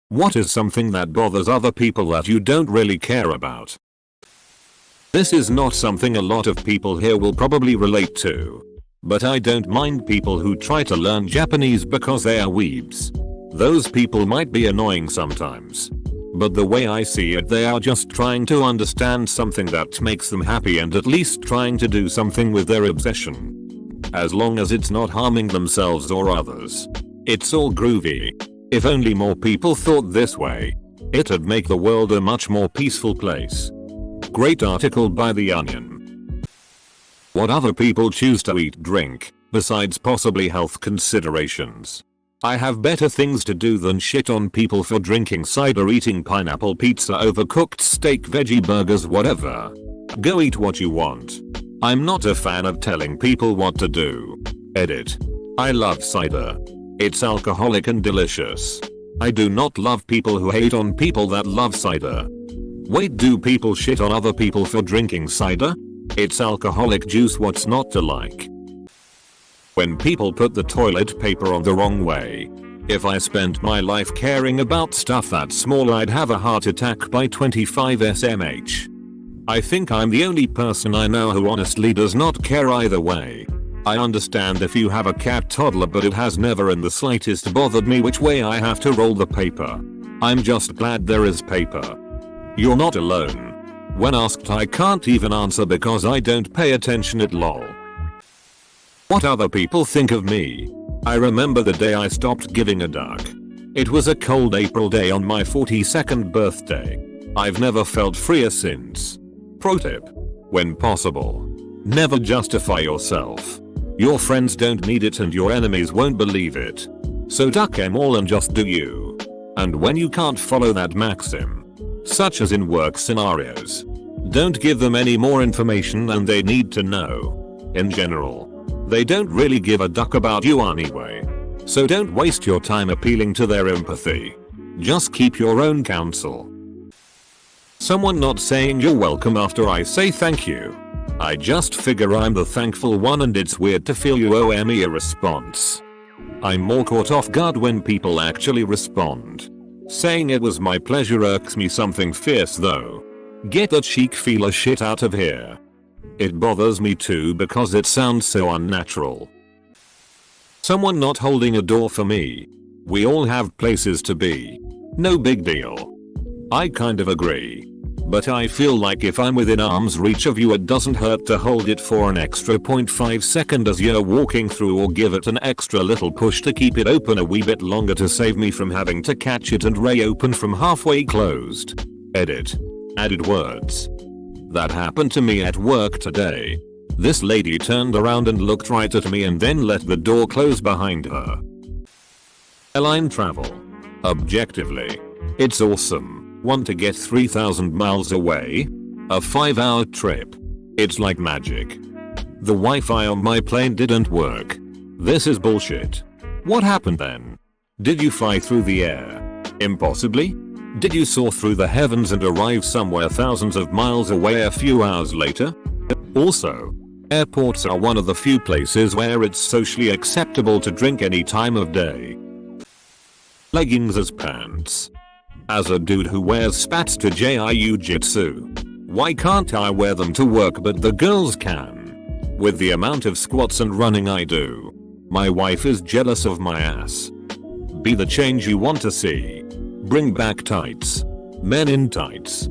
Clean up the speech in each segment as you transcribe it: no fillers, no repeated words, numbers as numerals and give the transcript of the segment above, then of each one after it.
What is something that bothers other people that you don't really care about? This is not something a lot of people here will probably relate to. But I don't mind people who try to learn Japanese because they are weebs. Those people might be annoying sometimes. But the way I see it, they are just trying to understand something that makes them happy and at least trying to do something with their obsession. As long as it's not harming themselves or others, it's all groovy. If only more people thought this way, it'd make the world a much more peaceful place. Great article by The Onion. What other people choose to eat, drink, besides possibly health considerations. I have better things to do than shit on people for drinking cider, eating pineapple pizza, overcooked steak, veggie burgers, whatever. Go eat what you want. I'm not a fan of telling people what to do. Edit. I love cider. It's alcoholic and delicious. I do not love people who hate on people that love cider. Wait, do people shit on other people for drinking cider? It's alcoholic juice, what's not to like? When people put the toilet paper on the wrong way. If I spent my life caring about stuff that small, I'd have a heart attack by 25 SMH. I think I'm the only person I know who honestly does not care either way. I understand if you have a cat toddler, but it has never in the slightest bothered me which way I have to roll the paper. I'm just glad there is paper. You're not alone. When asked, I can't even answer because I don't pay attention at lol. What other people think of me. I remember the day I stopped giving a duck. It was a cold April day on my 42nd birthday. I've never felt freer since. Pro tip. When possible, never justify yourself. Your friends don't need it and your enemies won't believe it. So duck them all and just do you. And when you can't follow that maxim, such as in work scenarios, don't give them any more information than they need to know. In general, they don't really give a duck about you anyway. So don't waste your time appealing to their empathy. Just keep your own counsel. Someone not saying you're welcome after I say thank you. I just figure I'm the thankful one and it's weird to feel you owe me a response. I'm more caught off guard when people actually respond. Saying it was my pleasure irks me something fierce though. Get the cheek feeler shit out of here. It bothers me too because it sounds so unnatural. Someone not holding a door for me. We all have places to be. No big deal. I kind of agree. But I feel like if I'm within arm's reach of you, it doesn't hurt to hold it for an extra 0.5 second as you're walking through, or give it an extra little push to keep it open a wee bit longer to save me from having to catch it and reopen from halfway closed. Edit. Added words. That happened to me at work today. This lady turned around and looked right at me and then let the door close behind her. Airline travel. Objectively, it's awesome. Want to get 3,000 miles away? A 5-hour trip. It's like magic. The Wi-Fi on my plane didn't work. This is bullshit. What happened then? Did you fly through the air? Impossibly? Did you soar through the heavens and arrive somewhere thousands of miles away a few hours later? Also, airports are one of the few places where it's socially acceptable to drink any time of day. Leggings as pants. As a dude who wears spats to jiu-jitsu, why can't I wear them to work but the girls can? With the amount of squats and running I do, my wife is jealous of my ass. Be the change you want to see. Bring back tights. Men in tights.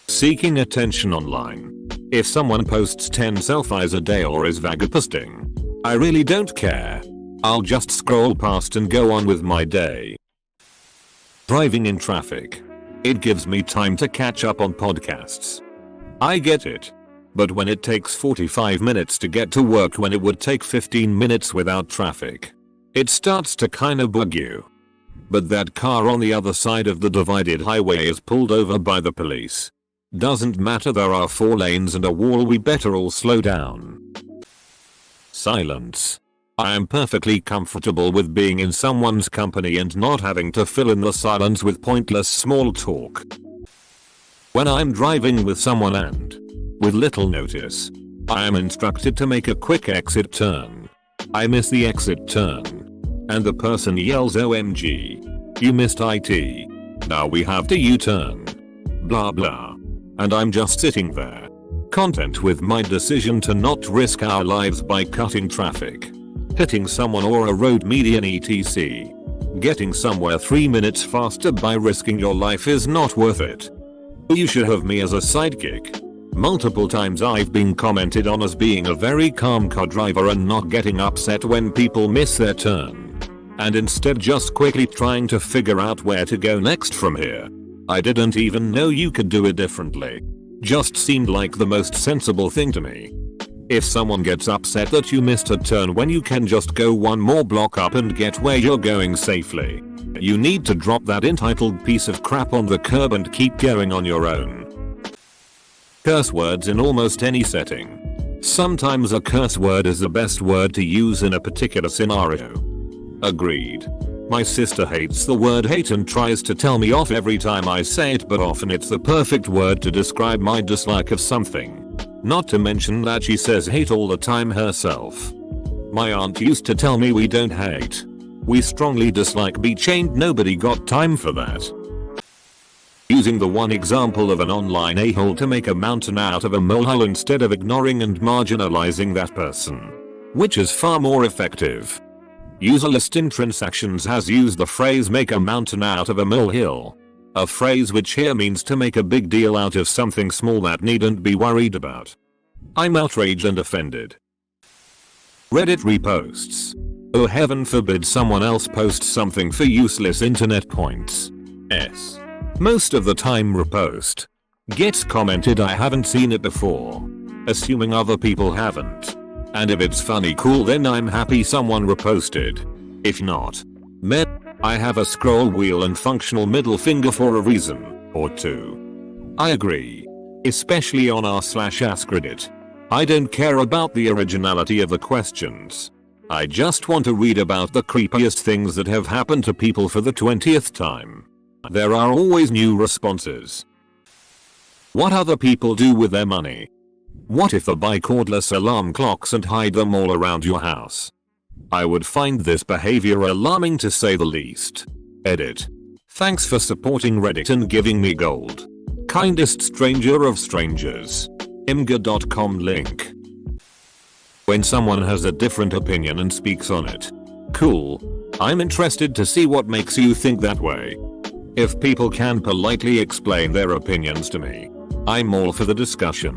Seeking attention online. If someone posts 10 selfies a day or is vagabusting, I really don't care. I'll just scroll past and go on with my day. Driving in traffic. It gives me time to catch up on podcasts. I get it. But when it takes 45 minutes to get to work when it would take 15 minutes without traffic, it starts to kinda bug you. But that car on the other side of the divided highway is pulled over by the police. Doesn't matter, there are 4 lanes and a wall, we better all slow down. Silence. I am perfectly comfortable with being in someone's company and not having to fill in the silence with pointless small talk. When I'm driving with someone and, with little notice, I am instructed to make a quick exit turn. I miss the exit turn. And the person yells OMG. You missed IT. Now we have to U-turn. Blah blah. And I'm just sitting there, content with my decision to not risk our lives by cutting traffic, hitting someone or a road median etc. Getting somewhere 3 minutes faster by risking your life is not worth it. You should have me as a sidekick. Multiple times I've been commented on as being a very calm car driver and not getting upset when people miss their turn, and instead just quickly trying to figure out where to go next from here. I didn't even know you could do it differently. Just seemed like the most sensible thing to me. If someone gets upset that you missed a turn when you can just go one more block up and get where you're going safely, you need to drop that entitled piece of crap on the curb and keep going on your own. Curse words in almost any setting. Sometimes a curse word is the best word to use in a particular scenario. Agreed. My sister hates the word hate and tries to tell me off every time I say it, but often it's the perfect word to describe my dislike of something. Not to mention that she says hate all the time herself. My aunt used to tell me we don't hate. We strongly dislike. Be chained. Nobody got time for that. Using the one example of an online a-hole to make a mountain out of a molehill instead of ignoring and marginalizing that person, which is far more effective. User Listing Transactions has used the phrase make a mountain out of a molehill, a phrase which here means to make a big deal out of something small that needn't be worried about. I'm outraged and offended. Reddit reposts. Oh, heaven forbid someone else posts something for useless internet points. Most of the time repost gets commented I haven't seen it before, assuming other people haven't. And if it's funny cool, then I'm happy someone reposted. If not, I have a scroll wheel and functional middle finger for a reason or two. I agree. Especially on r/AskReddit. I don't care about the originality of the questions. I just want to read about the creepiest things that have happened to people for the 20th time. There are always new responses. What other people do with their money. What if they buy cordless alarm clocks and hide them all around your house? I would find this behavior alarming to say the least. Edit. Thanks for supporting Reddit and giving me gold. Kindest stranger of strangers. Imgur.com link. When someone has a different opinion and speaks on it. Cool. I'm interested to see what makes you think that way. If people can politely explain their opinions to me, I'm all for the discussion.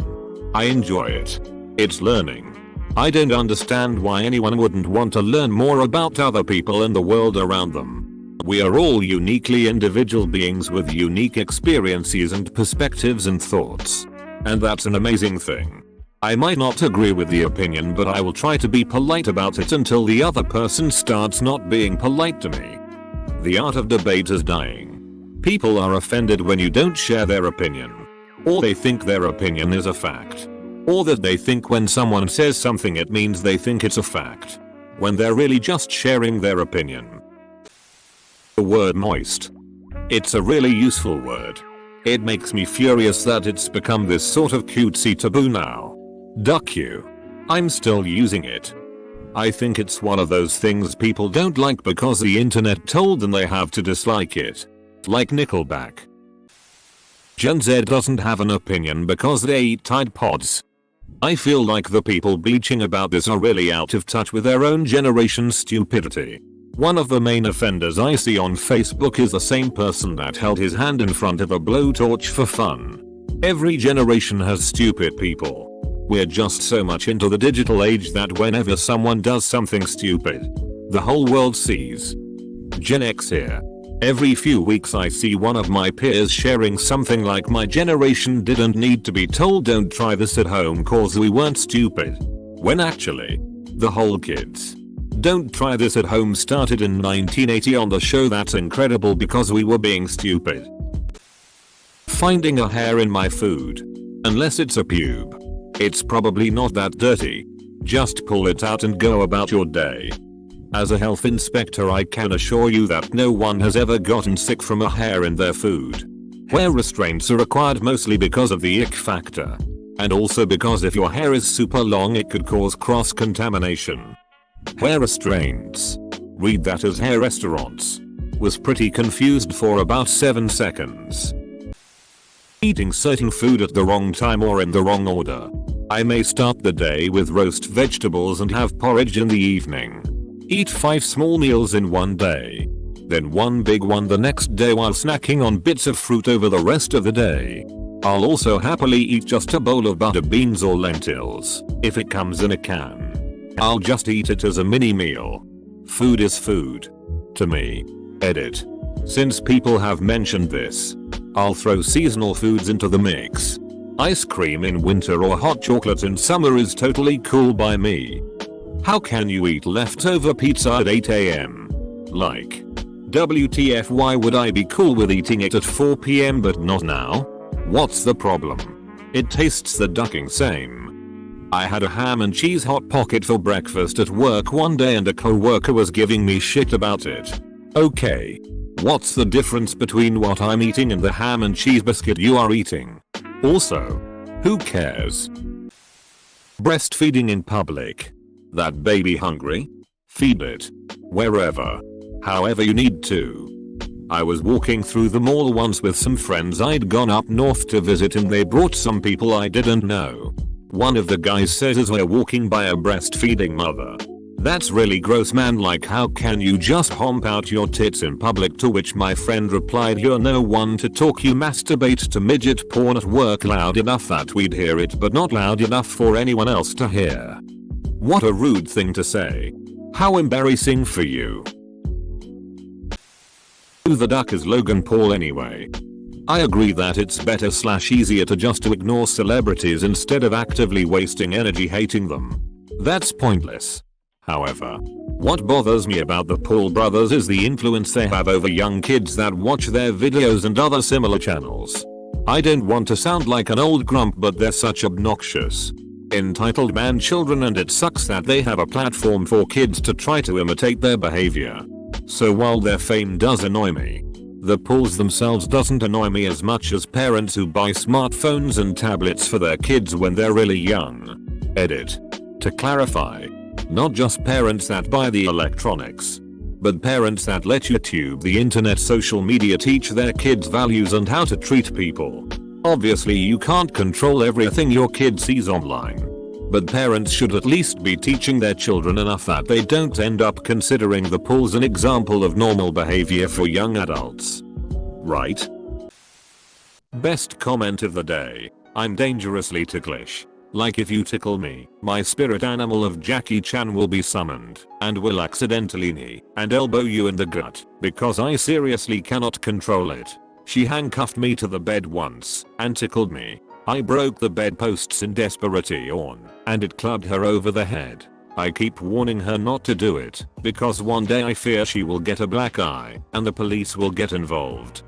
I enjoy it. It's learning. I don't understand why anyone wouldn't want to learn more about other people and the world around them. We are all uniquely individual beings with unique experiences and perspectives and thoughts. And that's an amazing thing. I might not agree with the opinion, but I will try to be polite about it until the other person starts not being polite to me. The art of debate is dying. People are offended when you don't share their opinion. Or they think their opinion is a fact. Or that they think when someone says something it means they think it's a fact, when they're really just sharing their opinion. The word moist. It's a really useful word. It makes me furious that it's become this sort of cutesy taboo now. Duck you. I'm still using it. I think it's one of those things people don't like because the internet told them they have to dislike it. Like Nickelback. Gen Z doesn't have an opinion because they eat Tide Pods. I feel like the people bleaching about this are really out of touch with their own generation's stupidity. One of the main offenders I see on Facebook is the same person that held his hand in front of a blowtorch for fun. Every generation has stupid people. We're just so much into the digital age that whenever someone does something stupid, the whole world sees. Gen X here. Every few weeks I see one of my peers sharing something like my generation didn't need to be told don't try this at home cause we weren't stupid. When actually, the whole kids don't try this at home started in 1980 on the show That's Incredible because we were being stupid. Finding a hair in my food. Unless it's a pube. It's probably not that dirty. Just pull it out and go about your day. As a health inspector I can assure you that no one has ever gotten sick from a hair in their food. Hair restraints are required mostly because of the ick factor. And also because if your hair is super long it could cause cross-contamination. Hair restraints. Read that as hair restaurants. Was pretty confused for about 7 seconds. Eating certain food at the wrong time or in the wrong order. I may start the day with roast vegetables and have porridge in the evening. Eat 5 small meals in one day. Then one big one the next day while snacking on bits of fruit over the rest of the day. I'll also happily eat just a bowl of butter beans or lentils, if it comes in a can. I'll just eat it as a mini meal. Food is food. To me. Edit. Since people have mentioned this, I'll throw seasonal foods into the mix. Ice cream in winter or hot chocolate in summer is totally cool by me. How can you eat leftover pizza at 8 AM? Like, WTF, why would I be cool with eating it at 4 PM but not now? What's the problem? It tastes the ducking same. I had a ham and cheese hot pocket for breakfast at work one day and a coworker was giving me shit about it. Okay. What's the difference between what I'm eating and the ham and cheese biscuit you are eating? Also, who cares? Breastfeeding in public. That baby hungry? Feed it. Wherever. However you need to. I was walking through the mall once with some friends I'd gone up north to visit and they brought some people I didn't know. One of the guys says as we're walking by a breastfeeding mother, "That's really gross, man, like how can you just hump out your tits in public?" To which my friend replied, "You're no one to talk, you masturbate to midget porn at work loud enough that we'd hear it but not loud enough for anyone else to hear." What a rude thing to say. How embarrassing for you. Who the duck is Logan Paul anyway? I agree that it's better / easier to just to ignore celebrities instead of actively wasting energy hating them. That's pointless. However, what bothers me about the Paul brothers is the influence they have over young kids that watch their videos and other similar channels. I don't want to sound like an old grump, but they're such obnoxious, entitled man children, and it sucks that they have a platform for kids to try to imitate their behavior. So while their fame does annoy me, the Pauls themselves doesn't annoy me as much as parents who buy smartphones and tablets for their kids when they're really young. Edit. To clarify, not just parents that buy the electronics, but parents that let YouTube, the internet, social media teach their kids values and how to treat people. Obviously you can't control everything your kid sees online, but parents should at least be teaching their children enough that they don't end up considering the Pauls an example of normal behavior for young adults. Right? Best comment of the day. I'm dangerously ticklish. Like if you tickle me, my spirit animal of Jackie Chan will be summoned and will accidentally knee and elbow you in the gut because I seriously cannot control it. She handcuffed me to the bed once and tickled me. I broke the bedposts in desperation and it clubbed her over the head. I keep warning her not to do it because one day I fear she will get a black eye and the police will get involved.